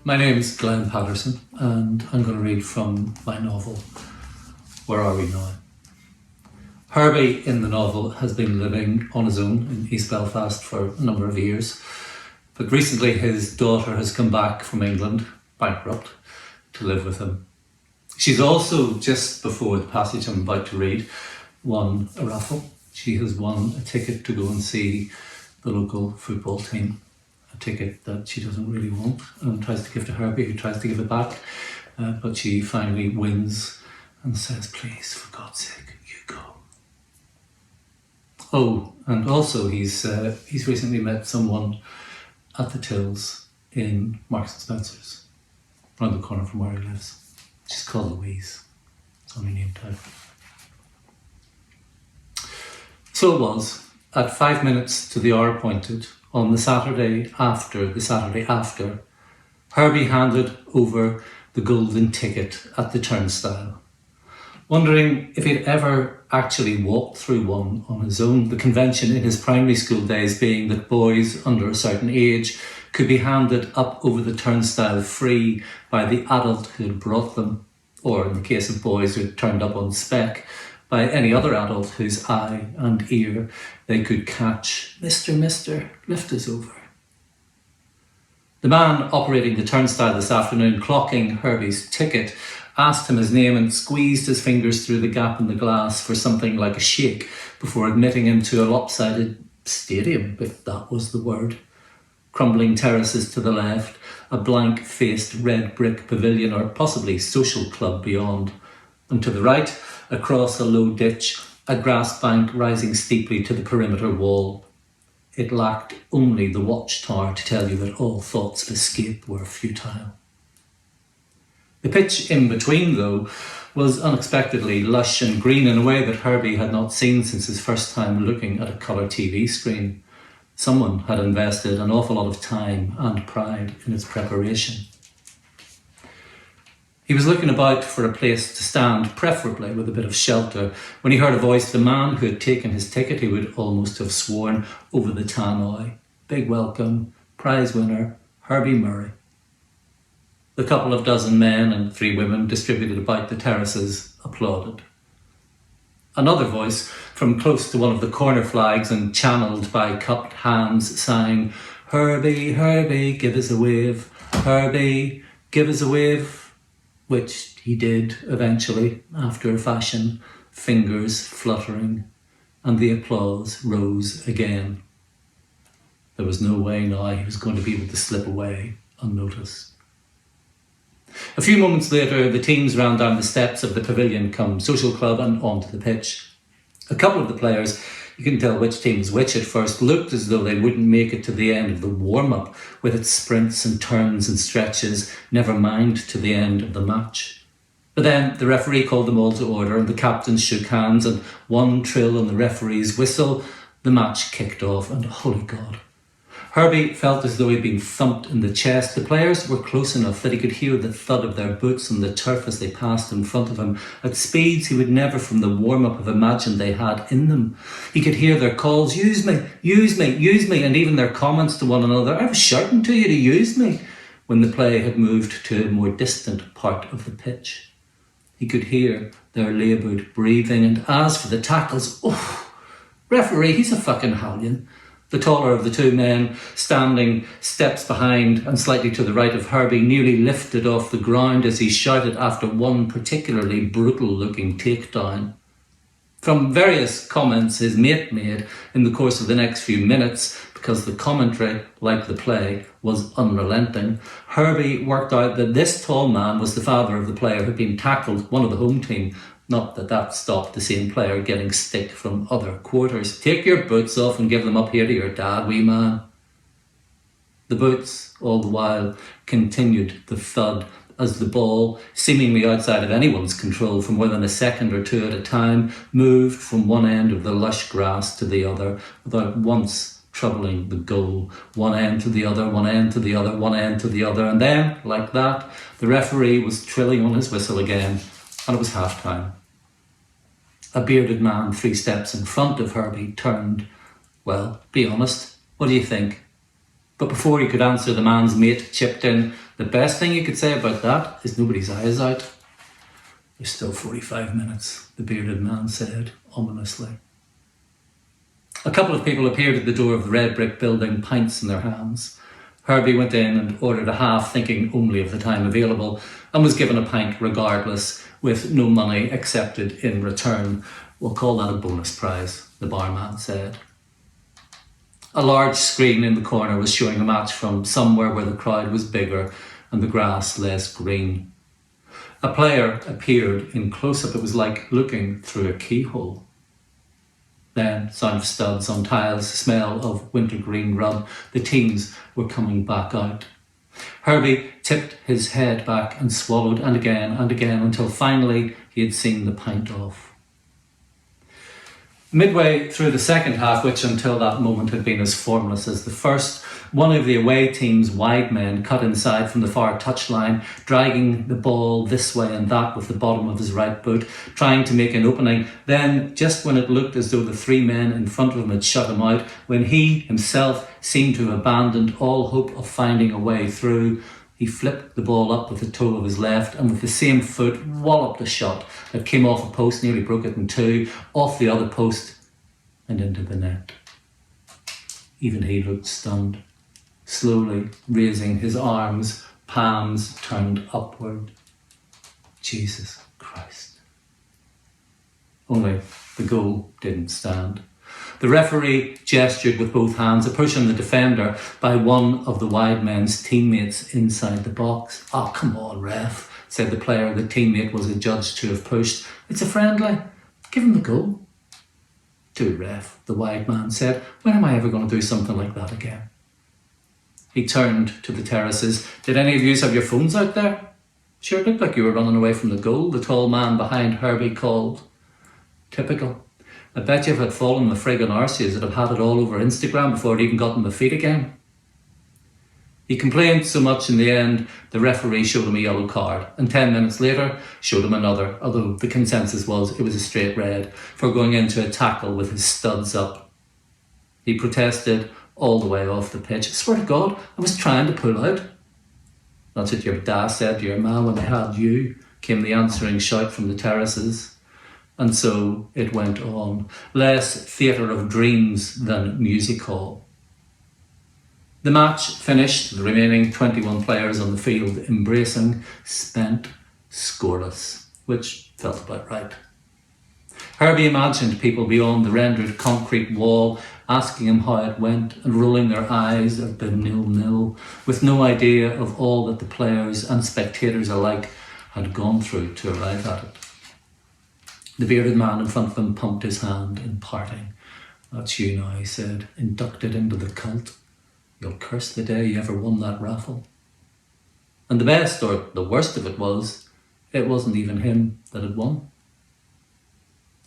My name's Glenn Patterson and I'm going to read from my novel, Where Are We Now? Herbie in the novel has been living on his own in East Belfast for a number of years, but recently his daughter has come back from England, bankrupt, to live with him. She's also, just before the passage I'm about to read, won a raffle. She has won a ticket to go and see the local football team. A ticket that she doesn't really want and tries to give to Herbie, who tries to give it back, but she finally wins and says, "Please, for God's sake, you go." Oh, and also he's recently met someone at the tills in Marks and Spencer's, around the corner from where he lives. She's called Louise. It's only name tag. So it was, at 5 minutes to the hour appointed, on the Saturday after, Herbie handed over the golden ticket at the turnstile, wondering if he'd ever actually walked through one on his own, the convention in his primary school days being that boys under a certain age could be handed up over the turnstile free by the adult who had brought them, or in the case of boys who had turned up on spec, by any other adult whose eye and ear they could catch. Mister, lift us over." The man operating the turnstile this afternoon, clocking Herbie's ticket, asked him his name and squeezed his fingers through the gap in the glass for something like a shake before admitting him to a lopsided stadium, if that was the word. Crumbling terraces to the left, a blank-faced red brick pavilion or possibly social club beyond. And to the right, across a low ditch, a grass bank rising steeply to the perimeter wall. It lacked only the watchtower to tell you that all thoughts of escape were futile. The pitch in between, though, was unexpectedly lush and green in a way that Herbie had not seen since his first time looking at a colour TV screen. Someone had invested an awful lot of time and pride in its preparation. He was looking about for a place to stand, preferably with a bit of shelter, when he heard a voice, the man who had taken his ticket, he would almost have sworn, over the tannoy. Big welcome, prize winner, Herbie Murray. The couple of dozen men and 3 women distributed about the terraces applauded. Another voice from close to one of the corner flags and channelled by cupped hands sang, "Herbie, Herbie, give us a wave. Herbie, give us a wave." Which he did eventually, after a fashion, fingers fluttering, and the applause rose again. There was no way now he was going to be able to slip away unnoticed. A few moments later, the teams ran down the steps of the pavilion cum social club and onto the pitch. A couple of the players, you couldn't tell which team was which at first, looked as though they wouldn't make it to the end of the warm-up with its sprints and turns and stretches, never mind to the end of the match. But then the referee called them all to order and the captains shook hands, and one trill on the referee's whistle, the match kicked off, and holy God. Herbie felt as though he'd been thumped in the chest. The players were close enough that he could hear the thud of their boots on the turf as they passed in front of him, at speeds he would never from the warm-up have imagined they had in them. He could hear their calls, "Use me, use me, use me," and even their comments to one another, "I was shouting to you to use me," when the play had moved to a more distant part of the pitch. He could hear their laboured breathing, and as for the tackles, referee, he's a fucking hallion. The taller of the 2 men, standing steps behind and slightly to the right of Herbie, nearly lifted off the ground as he shouted after one particularly brutal-looking takedown. From various comments his mate made in the course of the next few minutes, because the commentary, like the play, was unrelenting, Herbie worked out that this tall man was the father of the player who'd been tackled, one of the home team. Not that that stopped the same player getting stick from other quarters. "Take your boots off and give them up here to your dad, wee man." The boots, all the while, continued the thud as the ball, seemingly outside of anyone's control for more than a second or 2 at a time, moved from one end of the lush grass to the other without once troubling the goal. One end to the other, one end to the other, one end to the other, and then, like that, the referee was trilling on his whistle again, and it was half-time. A bearded man 3 steps in front of Herbie turned. "Well, be honest, what do you think?" But before he could answer, the man's mate chipped in. The best thing you could say about that is nobody's eye is out. There's still 45 minutes, the bearded man said ominously. A couple of people appeared at the door of the red brick building, pints in their hands. Herbie went in and ordered a half, thinking only of the time available, and was given a pint regardless, with no money accepted in return. We'll call that a bonus prize, the barman said. A large screen in the corner was showing a match from somewhere where the crowd was bigger and the grass less green. A player appeared in close-up. It was like looking through a keyhole. Then, sound of studs on tiles, smell of wintergreen rub. The teams were coming back out. Herbie tipped his head back and swallowed, and again until finally he had seen the pint off. Midway through the second half, which until that moment had been as formless as the first, one of the away team's wide men cut inside from the far touchline, dragging the ball this way and that with the bottom of his right boot, trying to make an opening. Then, just when it looked as though the three men in front of him had shut him out, when he himself seemed to have abandoned all hope of finding a way through, he flipped the ball up with the toe of his left and with the same foot walloped a shot that came off a post, nearly broke it in two, off the other post and into the net. Even he looked stunned, slowly raising his arms, palms turned upward. Jesus Christ. Only the goal didn't stand. The referee gestured with both hands, a push on the defender by one of the wide men's teammates inside the box. "Oh, come on, ref," said the player the teammate was adjudged to have pushed. "It's a friendly. Give him the goal." "Do, ref," the wide man said. "When am I ever going to do something like that again?" He turned to the terraces. "Did any of you have your phones out there?" "Sure, it looked like you were running away from the goal," the tall man behind Herbie called. "Typical. I bet you if I'd fallen the friggin' arses, I'd have had it all over Instagram before it even got on my feet again." He complained so much in the end, the referee showed him a yellow card, and 10 minutes later showed him another, although the consensus was it was a straight red, for going into a tackle with his studs up. He protested all the way off the pitch. "I swear to God, I was trying to pull out." "That's what your dad said to your ma when they had you," came the answering shout from the terraces. And so it went on, less theatre of dreams than music hall. The match finished, the remaining 21 players on the field embracing, spent, scoreless, which felt about right. Herbie imagined people beyond the rendered concrete wall asking him how it went and rolling their eyes at the 0-0, with no idea of all that the players and spectators alike had gone through to arrive at it. The bearded man in front of him pumped his hand in parting. "That's you now," he said, "inducted into the cult. You'll curse the day you ever won that raffle." And the best, or the worst of it was, it wasn't even him that had won.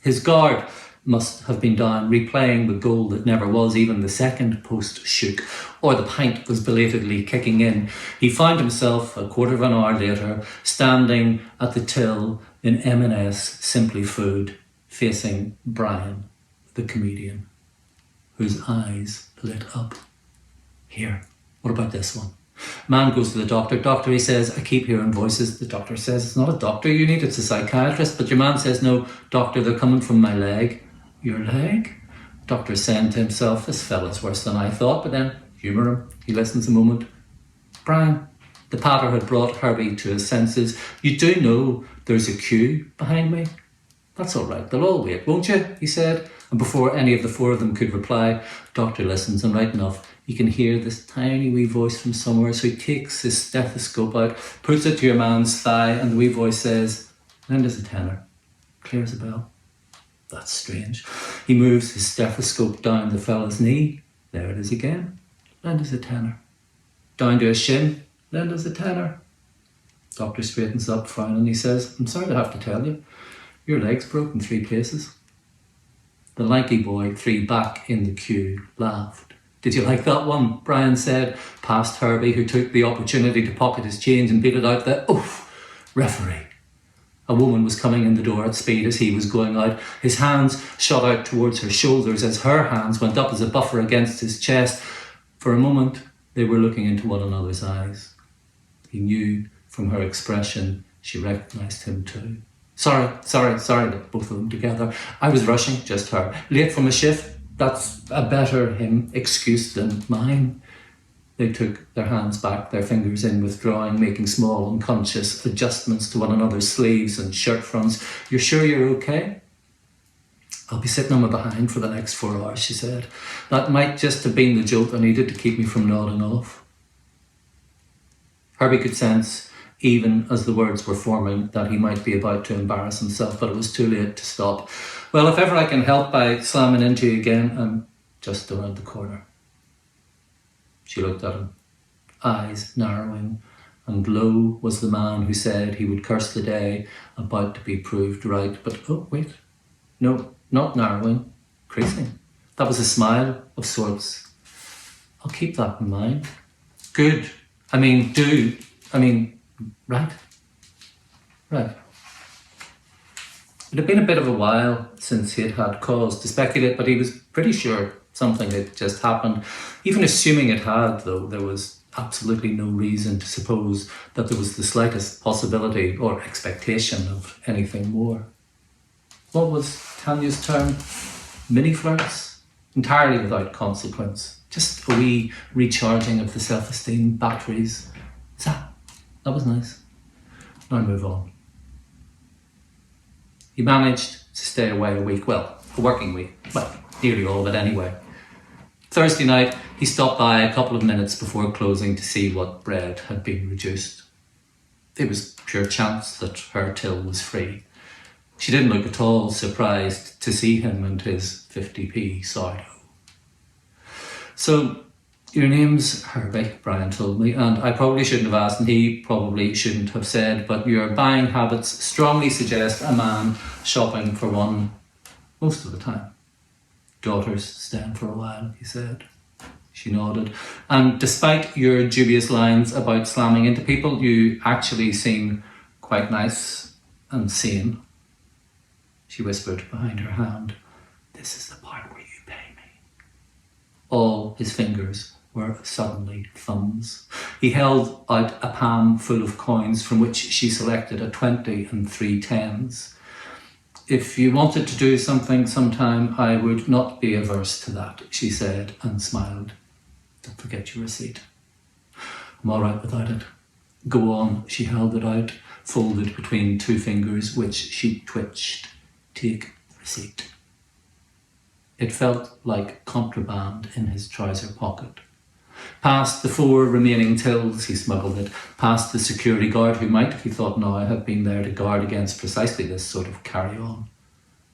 His guard must have been down, replaying the goal that never was. Even the second post shook, or the pint was belatedly kicking in. He found himself, a quarter of an hour later, standing at the till in M&S Simply Food, facing Brian, the comedian, whose eyes lit up. "Here, what about this one?" Man goes to the doctor. "Doctor," he says, "I keep hearing voices." The doctor says, "It's not a doctor you need, it's a psychiatrist." But your man says, "No, doctor, they're coming from my leg." "Your leg?" Doctor's saying to himself, "This fella's worse than I thought," but then humour him. He listens a moment. "Brian," the patter had brought Herbie to his senses, "you do know there's a queue behind me?" "That's all right, they'll all wait, won't you?" he said. And before any of the four of them could reply, Doctor listens, and right enough, he can hear this tiny wee voice from somewhere, so he takes his stethoscope out, puts it to your man's thigh, and the wee voice says, "Lend us a tenner." Clear as a bell. That's strange. He moves his stethoscope down the fella's knee. There it is again. "Lend us a tenner." Down to his shin. "Lend us a tenner." Doctor straightens up, frowning. He says, "I'm sorry to have to tell you, your leg's broke in 3 places. The lanky boy, 3 back in the queue, laughed. "Did you like that one?" Brian said, past Herbie, who took the opportunity to pocket his change and beat it out the "Oof!" referee. A woman was coming in the door at speed as he was going out. His hands shot out towards her shoulders as her hands went up as a buffer against his chest. For a moment, they were looking into one another's eyes. He knew from her expression she recognised him too. Sorry, both of them together. I was rushing, just her. Late from a shift, that's a better excuse than mine. They took their hands back, their fingers in, withdrawing, making small, unconscious adjustments to one another's sleeves and shirt fronts. You're sure you're okay? I'll be sitting on my behind for the next 4 hours, she said. That might just have been the jolt I needed to keep me from nodding off. Herbie could sense, even as the words were forming, that he might be about to embarrass himself, but it was too late to stop. Well, if ever I can help by slamming into you again, I'm just around the corner. She looked at him, eyes narrowing, and low was the man who said he would curse the day about to be proved right. But, oh, wait, no, not narrowing, creasing. That was a smile of sorts. I'll keep that in mind. Good. Right. It had been a bit of a while since he had had cause to speculate, but he was pretty sure something had just happened. Even assuming it had, though, there was absolutely no reason to suppose that there was the slightest possibility or expectation of anything more. What was Tanya's term? Mini flirts? Entirely without consequence. Just a wee recharging of the self-esteem batteries. That was nice. Now move on. He managed to stay away a week. Well, a working week. Well, nearly all of it anyway. Thursday night, he stopped by a couple of minutes before closing to see what bread had been reduced. It was pure chance that her till was free. She didn't look at all surprised to see him and his 50p sourdough. So, your name's Herbie, Brian told me, and I probably shouldn't have asked, and he probably shouldn't have said, but your buying habits strongly suggest a man shopping for one most of the time. Daughter's staying for a while, he said. She nodded. And despite your dubious lines about slamming into people, you actually seem quite nice and sane. She whispered behind her hand, this is the part where you pay me. All his fingers were suddenly thumbs. He held out a palm full of coins from which she selected a 20 and 3 10s. If you wanted to do something sometime, I would not be averse to that, she said and smiled. Don't forget your receipt. I'm all right without it. Go on, she held it out, folded between 2 fingers, which she twitched. Take the receipt. It felt like contraband in his trouser pocket. Past the 4 remaining tills, he smuggled it, past the security guard who might, he thought now, have been there to guard against precisely this sort of carry-on.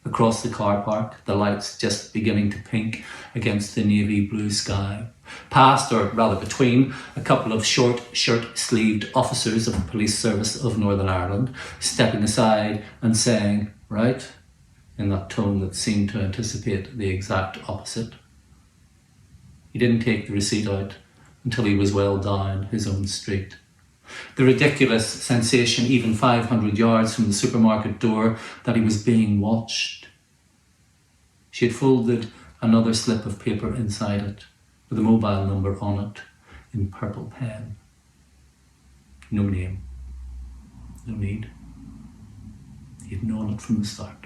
Across the car park, the lights just beginning to pink against the navy blue sky. Past, or rather between, a couple of short shirt-sleeved officers of the police service of Northern Ireland, stepping aside and saying, right, in that tone that seemed to anticipate the exact opposite. He didn't take the receipt out until he was well down his own street. The ridiculous sensation, even 500 yards from the supermarket door, that he was being watched. She had folded another slip of paper inside it, with a mobile number on it, in purple pen. No name. No need. He had known it from the start.